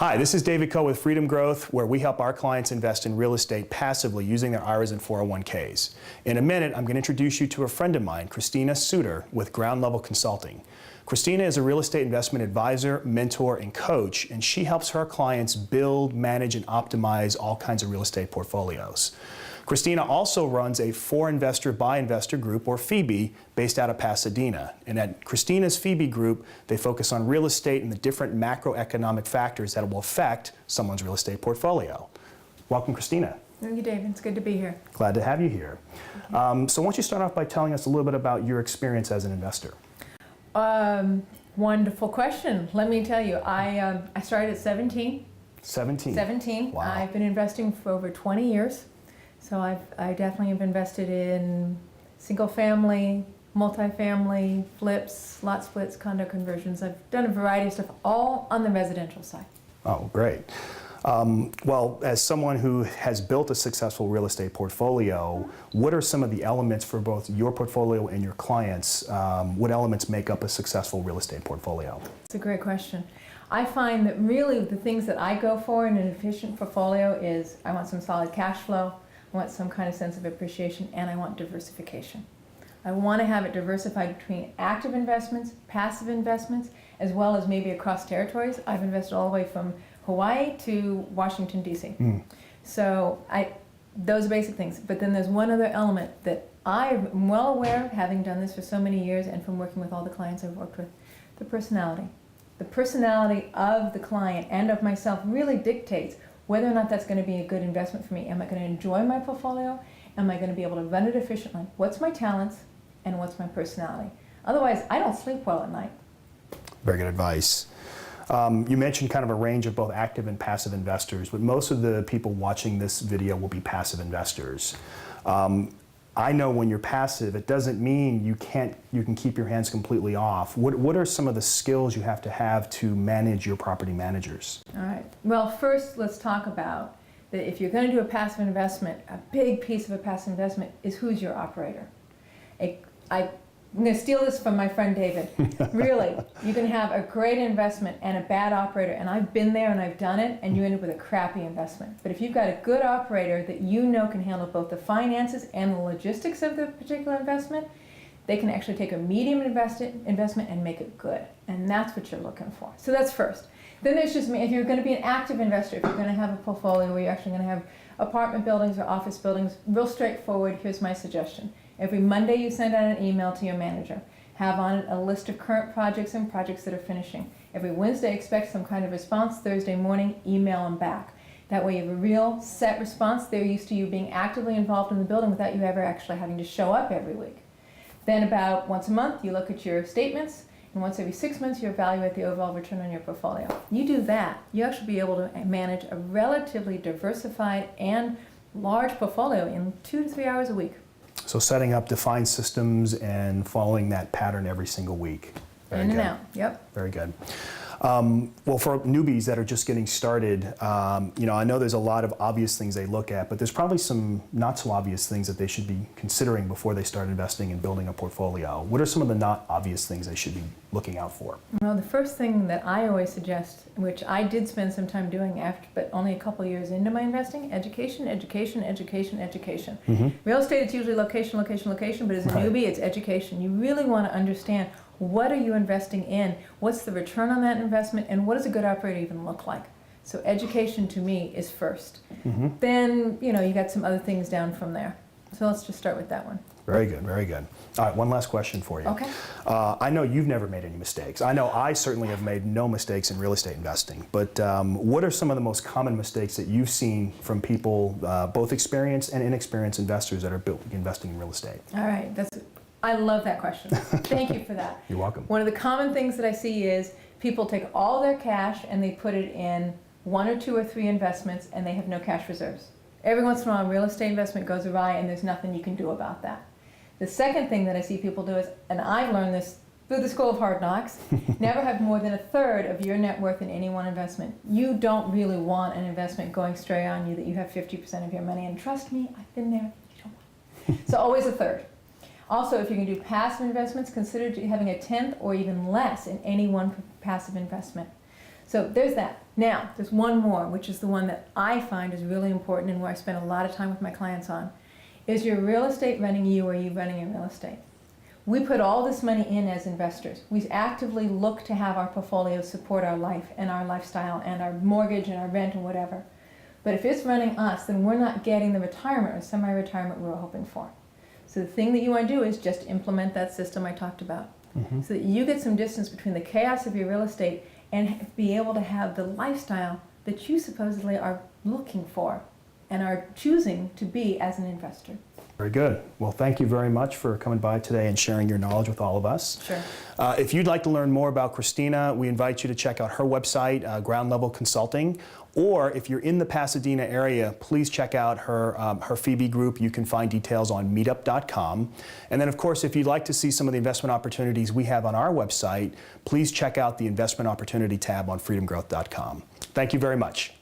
Hi, this is David Coe with Freedom Growth, where we help our clients invest in real estate passively using their IRAs and 401ks. In a minute, I'm going to introduce you to a friend of mine, Christina Suter, with Ground Level Consulting. Christina is a real estate investment advisor, mentor, and coach, and she helps her clients build, manage, and optimize all kinds of real estate portfolios. Christina also runs a for-investor, by-investor group, or FIBI, based out of Pasadena. And at Christina's FIBI group, they focus on real estate and the different macroeconomic factors that will affect someone's real estate portfolio. Welcome, Christina. Thank you, David. It's good to be here. Glad to have you here. So why don't you start off by telling us a little bit about your experience as an investor? Wonderful question. Let me tell you, I started at 17. 17? 17. Wow. I've been investing for over 20 years. So I definitely have invested in single family, multifamily, flips, lot splits, condo conversions. I've done a variety of stuff, all on the residential side. Oh, great. Well, as someone who has built a successful real estate portfolio, what are some of the elements for both your portfolio and your clients? What elements make up a successful real estate portfolio? It's a great question. I find that really the things that I go for in an efficient portfolio is I want some solid cash flow, I want some kind of sense of appreciation, and I want diversification. I want to have it diversified between active investments, passive investments, as well as maybe across territories. I've invested all the way from Hawaii to Washington, D.C. So those are basic things. But then there's one other element that I'm well aware of, having done this for so many years and from working with all the clients I've worked with, the personality. The personality of the client and of myself really dictates whether or not that's going to be a good investment for me. Am I going to enjoy my portfolio? Am I going to be able to run it efficiently? What's my talents and what's my personality? Otherwise, I don't sleep well at night. Very good advice. You mentioned kind of a range of both active and passive investors, but most of the people watching this video will be passive investors. I know when you're passive, it doesn't mean you can keep your hands completely off. What are some of the skills you have to manage your property managers? All right. Well, first let's talk about that if you're going to do a passive investment, a big piece of a passive investment is who's your operator. I'm going to steal this from my friend David. Really, you can have a great investment and a bad operator, and I've been there and I've done it, and you end up with a crappy investment. But if you've got a good operator that you know can handle both the finances and the logistics of the particular investment, they can actually take a medium investment and make it good. And that's what you're looking for. So that's first. Then there's just if you're going to be an active investor, if you're going to have a portfolio where you're actually going to have apartment buildings or office buildings, real straightforward, here's my suggestion. Every Monday you send out an email to your manager. Have on it a list of current projects and projects that are finishing. Every Wednesday expect some kind of response. Thursday morning, email them back. That way you have a real set response. They're used to you being actively involved in the building without you ever actually having to show up every week. Then about once a month you look at your statements, and once every 6 months you evaluate the overall return on your portfolio. You do that, you actually be able to manage a relatively diversified and large portfolio in 2 to 3 hours a week. So setting up defined systems and following that pattern every single week. Very good. In and out, yep. Very good. Well, for newbies that are just getting started, I know there's a lot of obvious things they look at, but there's probably some not so obvious things that they should be considering before they start investing and building a portfolio. What are some of the not obvious things they should be looking out for? Well, the first thing that I always suggest, which I did spend some time doing but only a couple years into my investing, education, education, education, education. Real estate, it's usually location, location, location, but as a newbie, it's education. You really want to understand what are you investing in, what's the return on that investment, and what does a good operator even look like? So education to me is first. Then, you got some other things down from there. So let's just start with that one. Very good, very good. All right, one last question for you. Okay. I know you've never made any mistakes. I know I certainly have made no mistakes in real estate investing, but what are some of the most common mistakes that you've seen from people, both experienced and inexperienced investors that are investing in real estate? All right, I love that question. Thank you for that. You're welcome. One of the common things that I see is people take all their cash and they put it in 1 or 2 or 3 investments and they have no cash reserves. Every once in a while, a real estate investment goes awry and there's nothing you can do about that. The second thing that I see people do is, and I've learned this through the School of Hard Knocks, never have more than 1/3 of your net worth in any one investment. You don't really want an investment going straight on you that you have 50% of your money in. Trust me, I've been there. You don't want. So always 1/3. Also, if you're going to do passive investments, consider having 1/10 or even less in any one passive investment. So there's that. Now, there's one more, which is the one that I find is really important and where I spend a lot of time with my clients on. Is your real estate running you, or are you running your real estate? We put all this money in as investors. We actively look to have our portfolio support our life and our lifestyle and our mortgage and our rent and whatever. But if it's running us, then we're not getting the retirement or semi-retirement we were hoping for. So the thing that you want to do is just implement that system I talked about, so that you get some distance between the chaos of your real estate and be able to have the lifestyle that you supposedly are looking for and are choosing to be as an investor. Very good. Well, thank you very much for coming by today and sharing your knowledge with all of us. Sure. If you'd like to learn more about Christina, we invite you to check out her website, Ground Level Consulting. Or if you're in the Pasadena area, please check out her Phoebe group. You can find details on meetup.com. And then, of course, if you'd like to see some of the investment opportunities we have on our website, please check out the investment opportunity tab on freedomgrowth.com. Thank you very much.